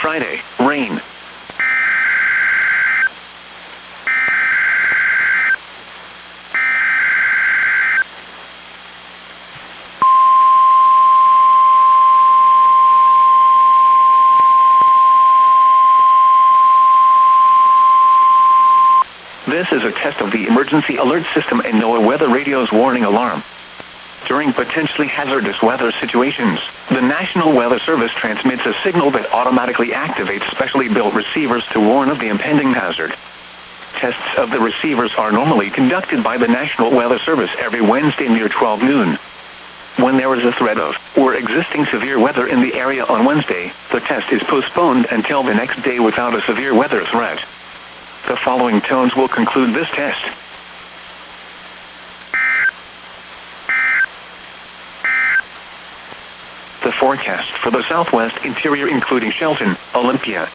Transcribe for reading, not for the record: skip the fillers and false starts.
Friday, rain. This is a test of the emergency alert system and NOAA weather radio's warning alarm. During potentially hazardous weather situations, the National Weather Service transmits a signal that automatically activates specially built receivers to warn of the impending hazard. Tests of the receivers are normally conducted by the National Weather Service every Wednesday near 12 noon. When there is a threat of, or existing severe weather in the area on Wednesday, the test is postponed until the next day without a severe weather threat. The following tones will conclude this test. The forecast for the southwest interior including Shelton, Olympia,